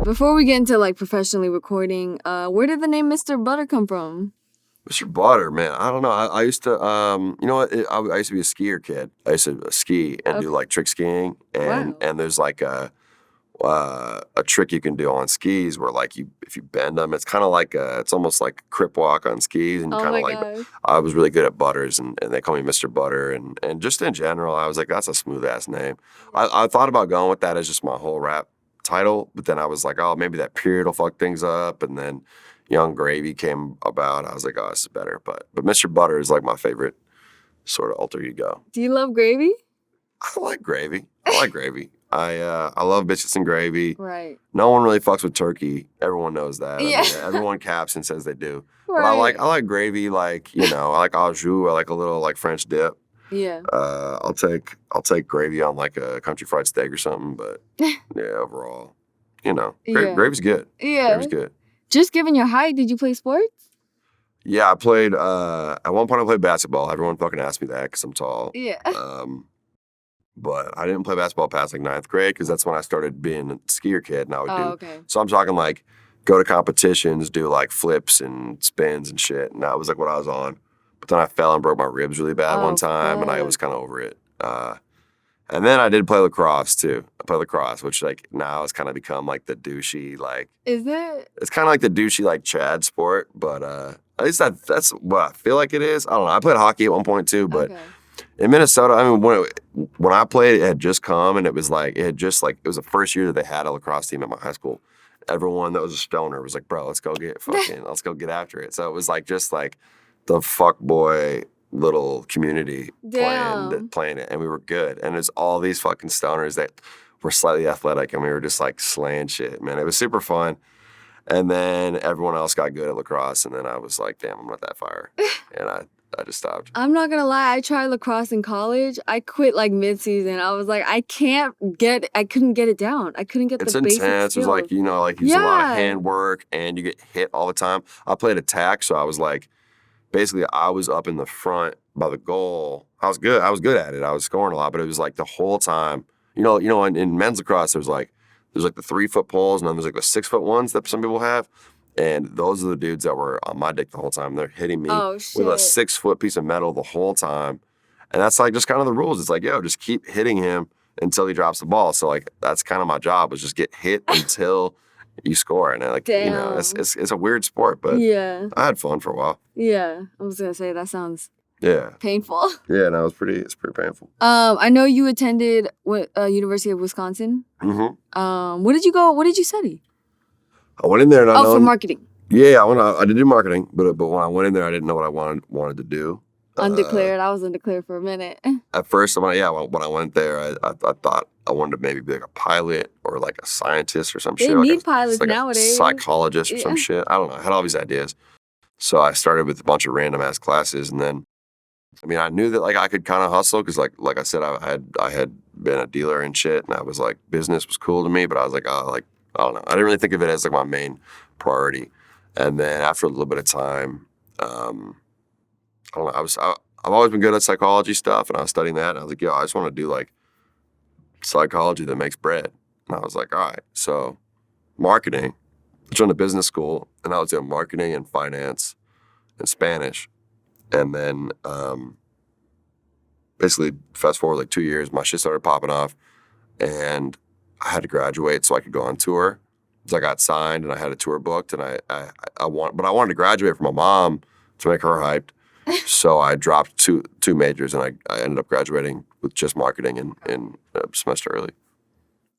Before we get into like professionally recording, where did the name Mr. Butter come from? Mr. Butter, man, I don't know. I used to, you know what? I used to be a skier kid. I used to ski and do like trick skiing, and there's like a trick you can do on skis where like if you bend them, it's kind of like it's almost like a crip walk on skis, and you kind of like. I was really good at butters, and they call me Mr. Butter, and just in general, I was like, that's a smooth ass name. I thought about going with that as just my whole rap title, but then I was like, oh, maybe that period will fuck things up, and then Young Gravy came about. I was like, oh, this is better. But Mr. Butter is like my favorite sort of alter ego. Do you love gravy? I like gravy. I love biscuits and gravy. Right. No one really fucks with turkey. Everyone knows that. Yeah. I mean, everyone caps and says they do. Right. But I like gravy. Like, you know, I like au jus. I like a little like French dip. Yeah. I'll take gravy on like a country fried steak or something. But yeah, overall, you know, gravy's good. Yeah. Gravy's good. Just given your height, did you play sports? Yeah, I played. At one point, I played basketball. Everyone fucking asked me that because I'm tall. Yeah. But I didn't play basketball past like 9th grade because that's when I started being a skier kid, and I would do. Okay. So I'm talking like go to competitions, do like flips and spins and shit, and that was like what I was on. But then I fell and broke my ribs really bad one time, and I was kind of over it. And then I did play lacrosse too. I played lacrosse, which like now has kind of become like the douchey like. Is it? It's kind of like the douchey like Chad sport, but at least that's what I feel like it is. I don't know. I played hockey at one point too, but in Minnesota, I mean, when I played, it had just come, and it was the first year that they had a lacrosse team at my high school. Everyone that was a stoner was like, bro, let's go get after it. So it was like just like the fuck boy little community playing it, and we were good. And there's all these fucking stoners that were slightly athletic, and we were just like slaying shit, man. It was super fun. And then everyone else got good at lacrosse, and then I was like, damn, I'm not that fire. And I just stopped. I'm not gonna lie, I tried lacrosse in college. I quit like mid-season. I was like, I couldn't get it down. I couldn't get the basic skills. It's intense. It was like, you know, like it's a lot of hand work, and you get hit all the time. I played attack, so I was like, basically I was up in the front by the goal. I was good at it. I was scoring a lot, but it was like the whole time, you know, in men's lacrosse, there's like the 3-foot poles, and then there's like the 6-foot ones that some people have. And those are the dudes that were on my dick the whole time. They're hitting me with a 6-foot piece of metal the whole time. And that's like just kind of the rules. It's like, yo, just keep hitting him until he drops the ball. So like that's kind of my job, was just get hit until you score. And like, you know, it's a weird sport, but I had fun for a while. Yeah. I was gonna say that sounds painful. Yeah, no, it's pretty painful. I know you attended University of Wisconsin. Mm-hmm. What did you study? I went in there and for marketing. Yeah, I did do marketing, but when I went in there, I didn't know what I wanted to do. Undeclared. I was undeclared for a minute. At first, when I went there, I thought I wanted to maybe be like a pilot or like a scientist or some shit. They need pilots nowadays. A psychologist or some shit. I don't know. I had all these ideas. So I started with a bunch of random ass classes, and then, I mean, I knew that like I could kind of hustle because like I said, I had been a dealer and shit, and I was like, business was cool to me, but I was like, I don't know. I didn't really think of it as like my main priority. And then after a little bit of time, I don't know. I've always been good at psychology stuff, and I was studying that. And I was like, yo, I just want to do like psychology that makes bread. And I was like, all right. So marketing. I joined a business school, and I was doing marketing and finance and Spanish. And then basically fast forward like 2 years, my shit started popping off, and I had to graduate so I could go on tour. So I got signed, and I had a tour booked, and I wanted to graduate for my mom to make her hyped. So I dropped two majors, and I ended up graduating with just marketing in a semester early.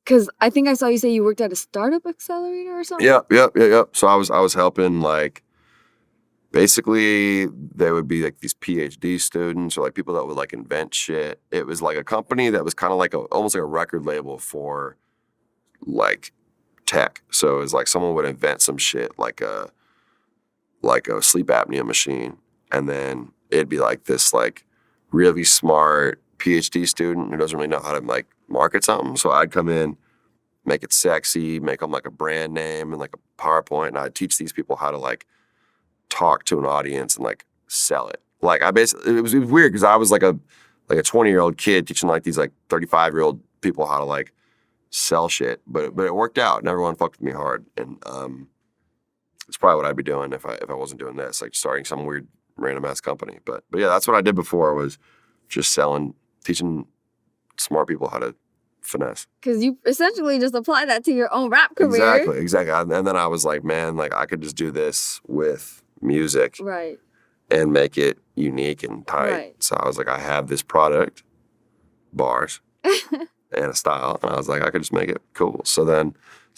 Because I think I saw you say you worked at a startup accelerator or something? Yeah. So I was helping, like, basically they would be like these PhD students or like people that would like invent shit. It was like a company that was kind of like almost like a record label for like tech. So it was like someone would invent some shit like a sleep apnea machine, and then it'd be like this like really smart PhD student who doesn't really know how to like market something. So I'd come in, make it sexy, make them like a brand name and like a PowerPoint, and I'd teach these people how to like talk to an audience and like sell it. Like it was weird because I was like a 20-year-old kid teaching like these like 35-year-old people how to like sell shit, but it worked out, and everyone fucked with me hard, and it's probably what I'd be doing if I wasn't doing this, like starting some weird random ass company. But yeah, that's what I did before, was just selling, teaching smart people how to finesse. Because you essentially just apply that to your own rap career. Exactly. And then I was like, man, like I could just do this with music Right. and make it unique and tight. Right. So I was like, I have this product, bars, and a style, and I was like, I could just make it cool. So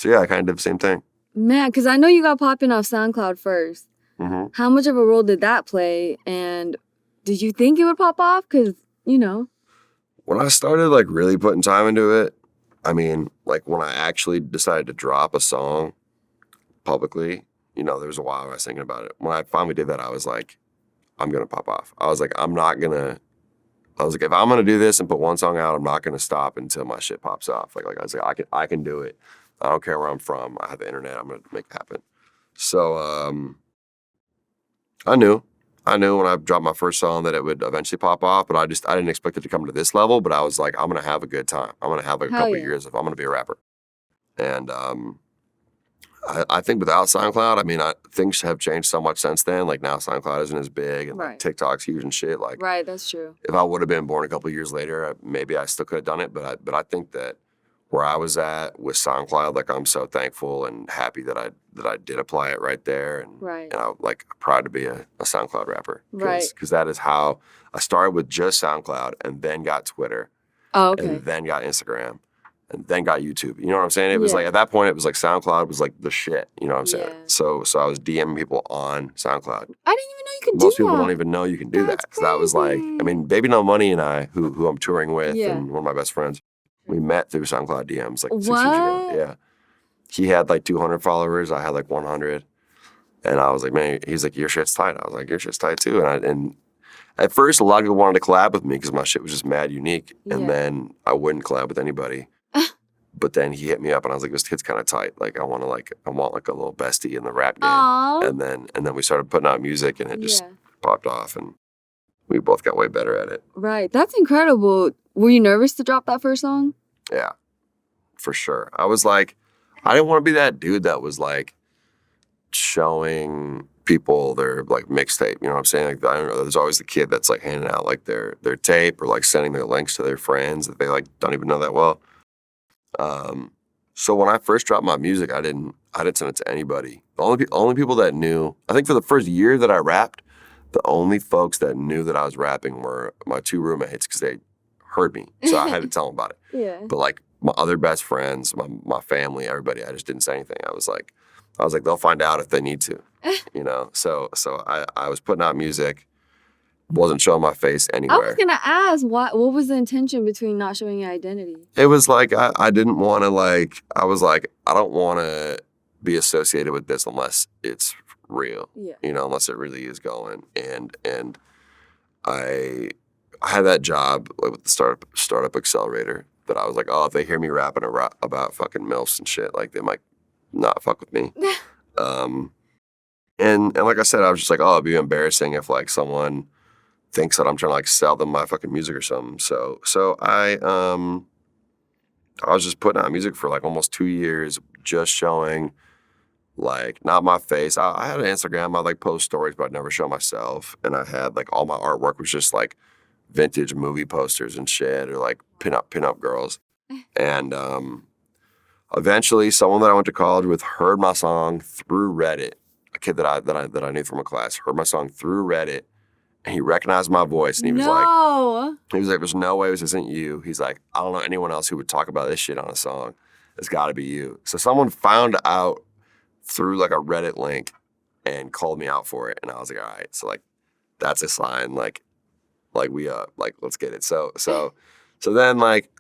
yeah, I kind of did the same thing. Man, because I know you got popping off SoundCloud first. Mm-hmm. How much of a role did that play? And did you think it would pop off? Because, When I started like really putting time into it, I mean, like when I actually decided to drop a song publicly, there was a while I was thinking about it. When I finally did that, I was like, I'm going to pop off. I was like, if I'm going to do this and put one song out, I'm not going to stop until my shit pops off. Like I was like, I can do it. I don't care where I'm from. I have the internet. I'm going to make it happen. So I knew when I dropped my first song that it would eventually pop off, but I didn't expect it to come to this level. But I was like, I'm going to have a good time. I'm going to have like a couple years if I'm going to be a rapper. And I think without SoundCloud, I mean, things have changed so much since then. Like now SoundCloud isn't as big, and like, TikTok's huge and shit. Like, right, that's true. If I would have been born a couple years later, maybe I still could have done it. But I think that where I was at with SoundCloud, like I'm so thankful and happy that I did apply it right there, and I'm like proud to be a SoundCloud rapper, because that is how I started, with just SoundCloud, and then got Twitter, and then got Instagram, and then got YouTube. You know what I'm saying? It was like at that point, it was like SoundCloud was like the shit. You know what I'm saying? So I was DMing people on SoundCloud. I didn't even know you could do that. Most people don't even know you can do that. So that was like, I mean, Baby No Money and I, who I'm touring with, and one of my best friends, we met through SoundCloud DMs like 6 years ago. Yeah. He had like 200 followers. I had like 100. And I was like, man, he's like, your shit's tight. I was like, your shit's tight too. And at first, a lot of people wanted to collab with me because my shit was just mad unique. And then I wouldn't collab with anybody. But then he hit me up and I was like, this kid's kind of tight. Like, I want like a little bestie in the rap game. Aww. And then we started putting out music, and it just popped off, and we both got way better at it. Right. That's incredible. Were you nervous to drop that first song? Yeah, for sure. I was like, I didn't want to be that dude that was like showing people their like mixtape. You know what I'm saying? Like, I don't know. There's always the kid that's like handing out like their tape, or like sending their links to their friends that they like don't even know that well. So when I first dropped my music, I didn't send it to anybody. The only people that knew, I think for the first year that I rapped, the only folks that knew that I was rapping were my two roommates, because they heard me. So I had to tell them about it. Yeah. But like my other best friends, my family, everybody, I just didn't say anything. I was like, they'll find out if they need to, So I was putting out music, wasn't showing my face anywhere. I was gonna ask, what was the intention between not showing your identity? It was like I didn't want to like. I was like, I don't want to be associated with this unless it's real. Yeah. Unless it really is going. And I had that job with the startup accelerator that I was like, oh, if they hear me rapping about fucking MILFs and shit, like they might not fuck with me. And like I said, I was just like, oh, it'd be embarrassing if like someone thinks that I'm trying to like sell them my fucking music or something. So I was just putting out music for like almost 2 years, just showing like not my face. I had an Instagram. I like post stories, but I'd never show myself. And I had like all my artwork was just like vintage movie posters and shit, or like pinup girls. And eventually, someone that I went to college with heard my song through Reddit. A kid that I knew from a class heard my song through Reddit, and he recognized my voice, and he was like, "There's no way this isn't you." He's like, "I don't know anyone else who would talk about this shit on a song. It's got to be you." So someone found out through like a Reddit link and called me out for it, and I was like, "All right." So like, that's a sign. Like we let's get it. So then like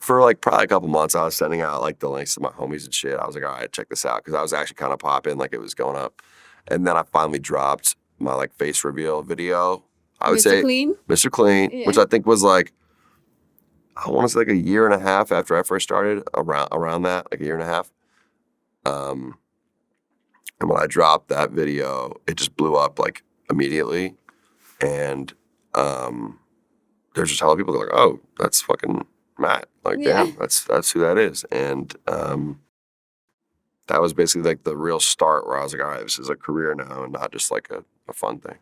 for like probably a couple months, I was sending out like the links to my homies and shit. I was like, all right, check this out, because I was actually kind of popping, like it was going up. And then I finally dropped my like face reveal video. I would say Mr. Clean, yeah. Which I think was like, I want to say like a year and a half after I first started, around that, like a year and a half. And when I dropped that video, it just blew up like immediately. And there's just a lot of people that are like, oh, that's fucking Matt. Like, Yeah. damn, that's who that is. And that was basically like the real start where I was like, all right, this is a career now and not just like a fun thing.